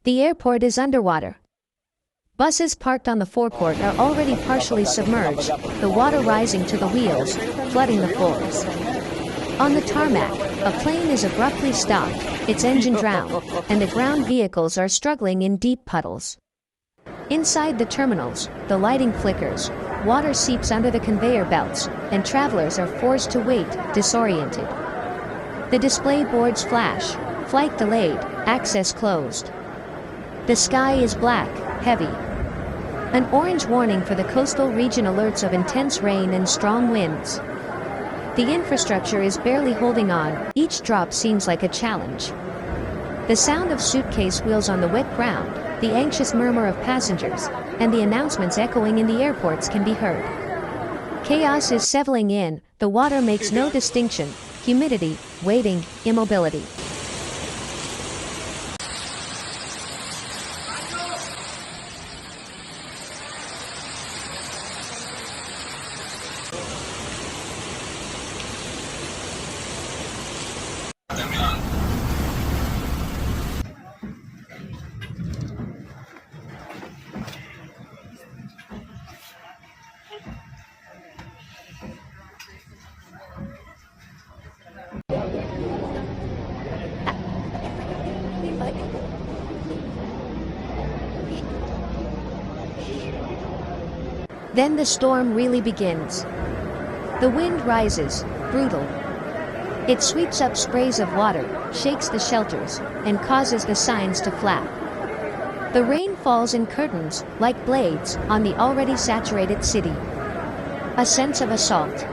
The airport is underwater. Buses parked on the forecourt are already partially submerged, the water rising to the wheels, flooding the floors. On the tarmac, a plane is abruptly stopped, its engine drowned, and the ground vehicles are struggling in deep puddles. Inside the terminals, the lighting flickers, water seeps under the conveyor belts, and travelers are forced to wait, disoriented. The display boards flash, flight delayed, access closed. The sky is black, heavy. An orange warning for the coastal region alerts of intense rain and strong winds. The infrastructure is barely holding on, each drop seems like a challenge. The sound of suitcase wheels on the wet ground, the anxious murmur of passengers, and the announcements echoing in the airports can be heard. Chaos is settling in, the water makes no distinction, humidity, waiting, immobility. Then the storm really begins. The wind rises, brutal. It sweeps up sprays of water, shakes the shelters, and causes the signs to flap. The rain falls in curtains, like blades, on the already saturated city. A sense of assault.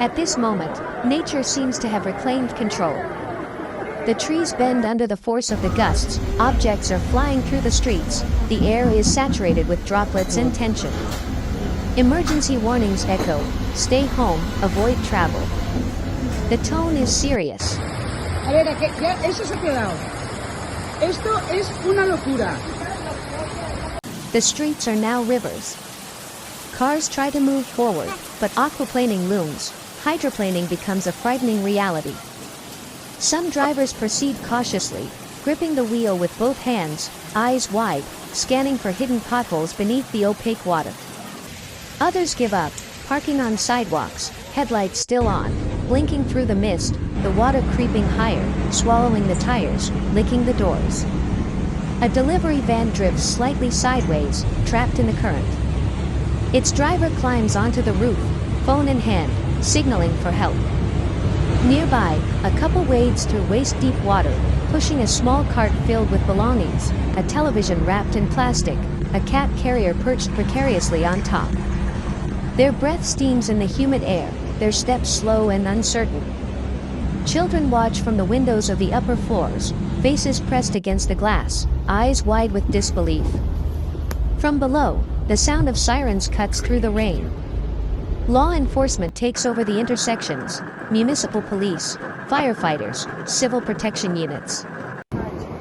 At this moment, nature seems to have reclaimed control. The trees bend under the force of the gusts, objects are flying through the streets, the air is saturated with droplets and tension. Emergency warnings echo, stay home, avoid travel. The tone is serious. A ver, ya eso se ha quedado. Esto es una locura. The streets are now rivers. Cars try to move forward, but aquaplaning looms, hydroplaning becomes a frightening reality. Some drivers proceed cautiously, gripping the wheel with both hands, eyes wide, scanning for hidden potholes beneath the opaque water. Others give up, parking on sidewalks, headlights still on, blinking through the mist, the water creeping higher, swallowing the tires, licking the doors. A delivery van drifts slightly sideways, trapped in the current. Its driver climbs onto the roof, phone in hand, signaling for help. Nearby, a couple wades through waist-deep water, pushing a small cart filled with belongings, a television wrapped in plastic, a cat carrier perched precariously on top. Their breath steams in the humid air, their steps slow and uncertain. Children watch from the windows of the upper floors, faces pressed against the glass, eyes wide with disbelief. From below, the sound of sirens cuts through the rain. Law enforcement takes over the intersections, municipal police, firefighters, civil protection units.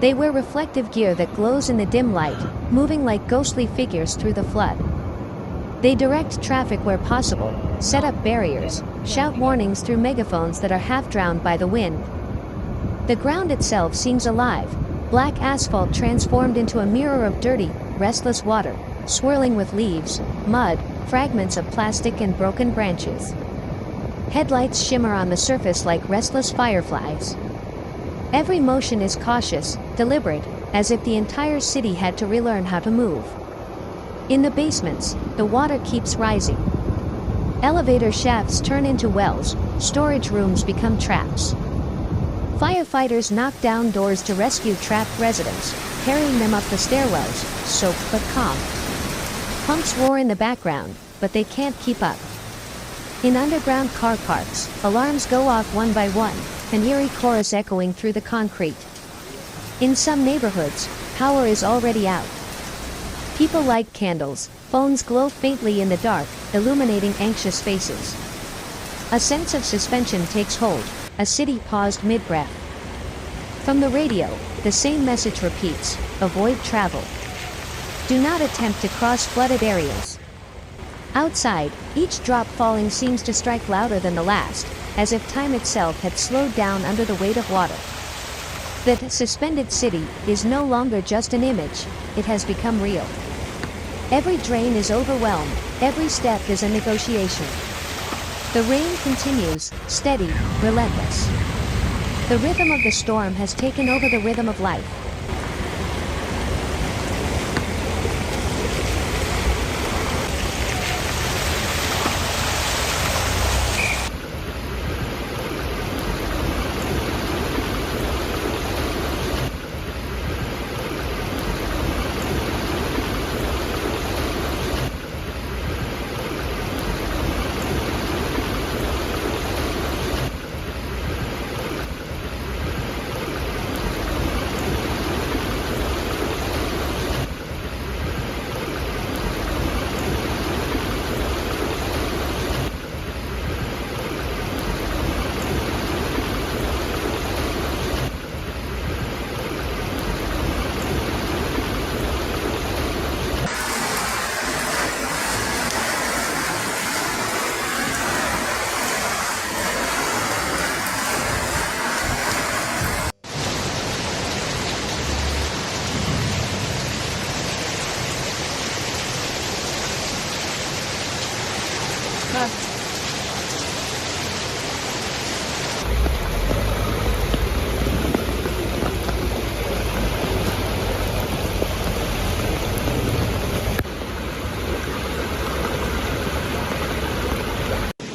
They wear reflective gear that glows in the dim light, moving like ghostly figures through the flood. They direct traffic where possible, set up barriers, shout warnings through megaphones that are half drowned by the wind. The ground itself seems alive, black asphalt transformed into a mirror of dirty, restless water, swirling with leaves, mud, fragments of plastic and broken branches. Headlights shimmer on the surface like restless fireflies. Every motion is cautious, deliberate, as if the entire city had to relearn how to move. In the basements, the water keeps rising. Elevator shafts turn into wells, storage rooms become traps. Firefighters knock down doors to rescue trapped residents, carrying them up the stairwells, soaked but calm. Pumps roar in the background, but they can't keep up. In underground car parks, alarms go off one by one, an eerie chorus echoing through the concrete. In some neighborhoods, power is already out. People light candles, phones glow faintly in the dark, illuminating anxious faces. A sense of suspension takes hold, a city paused mid-breath. From the radio, the same message repeats, avoid travel. Do not attempt to cross flooded areas. Outside, each drop falling seems to strike louder than the last, as if time itself had slowed down under the weight of water. The suspended city is no longer just an image, it has become real. Every drain is overwhelmed, every step is a negotiation. The rain continues, steady, relentless. The rhythm of the storm has taken over the rhythm of life.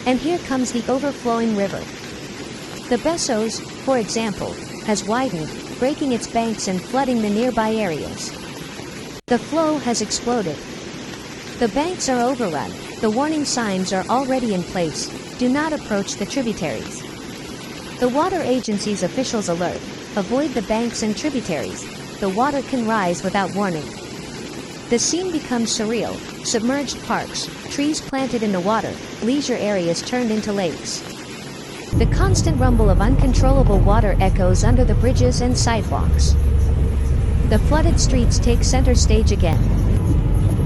And here comes the overflowing river. The Bessos, for example, has widened, breaking its banks and flooding the nearby areas. The flow has exploded. The banks are overrun, the warning signs are already in place, do not approach the tributaries. The water agency's officials alert, avoid the banks and tributaries, the water can rise without warning. The scene becomes surreal, submerged parks, trees planted in the water, leisure areas turned into lakes. The constant rumble of uncontrollable water echoes under the bridges and sidewalks. The flooded streets take center stage again.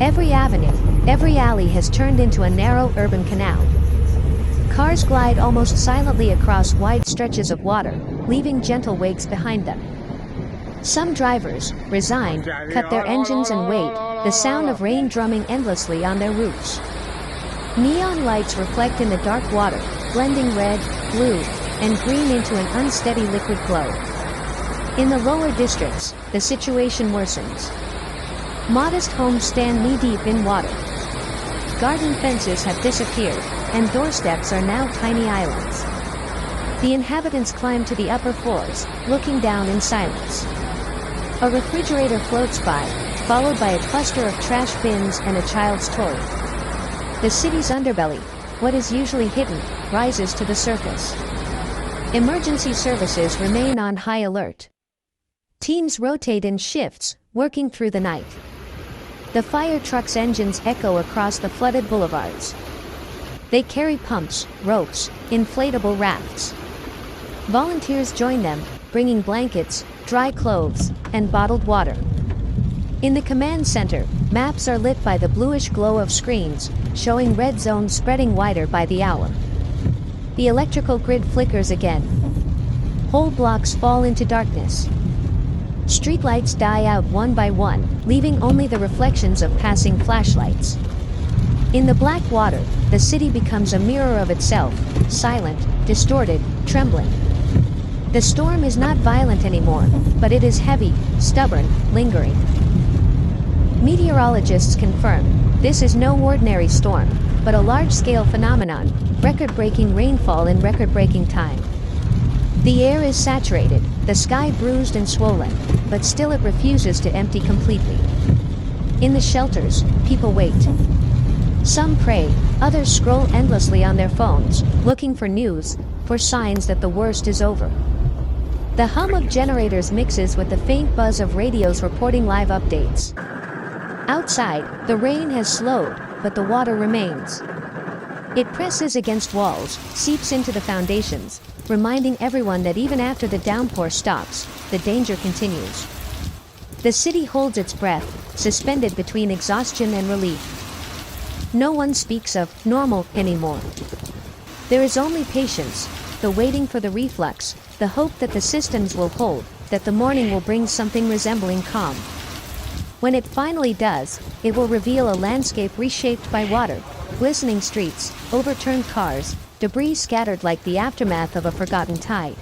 Every avenue, every alley has turned into a narrow urban canal. Cars glide almost silently across wide stretches of water, leaving gentle wakes behind them. Some drivers, resigned, cut their engines and wait, the sound of rain drumming endlessly on their roofs. Neon lights reflect in the dark water, blending red, blue, and green into an unsteady liquid glow. In the lower districts, the situation worsens. Modest homes stand knee-deep in water. Garden fences have disappeared, and doorsteps are now tiny islands. The inhabitants climb to the upper floors, looking down in silence. A refrigerator floats by, followed by a cluster of trash bins and a child's toy. The city's underbelly, what is usually hidden, rises to the surface. Emergency services remain on high alert. Teams rotate in shifts, working through the night. The fire trucks' engines echo across the flooded boulevards. They carry pumps, ropes, inflatable rafts. Volunteers join them, bringing blankets, dry clothes, and bottled water. In the command center, maps are lit by the bluish glow of screens, showing red zones spreading wider by the hour. The electrical grid flickers again. Whole blocks fall into darkness. Streetlights die out one by one, leaving only the reflections of passing flashlights. In the black water, the city becomes a mirror of itself, silent, distorted, trembling. The storm is not violent anymore, but it is heavy, stubborn, lingering. Meteorologists confirm, this is no ordinary storm, but a large-scale phenomenon, record-breaking rainfall in record-breaking time. The air is saturated, the sky bruised and swollen, but still it refuses to empty completely. In the shelters, people wait. Some pray, others scroll endlessly on their phones, looking for news, for signs that the worst is over. The hum of generators mixes with the faint buzz of radios reporting live updates. Outside, the rain has slowed, but the water remains. It presses against walls, seeps into the foundations, reminding everyone that even after the downpour stops, the danger continues. The city holds its breath, suspended between exhaustion and relief. No one speaks of normal anymore. There is only patience, the waiting for the reflux, the hope that the systems will hold, that the morning will bring something resembling calm. When it finally does, it will reveal a landscape reshaped by water, glistening streets, overturned cars, debris scattered like the aftermath of a forgotten tide.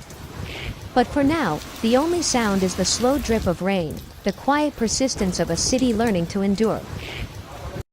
But for now, the only sound is the slow drip of rain, the quiet persistence of a city learning to endure.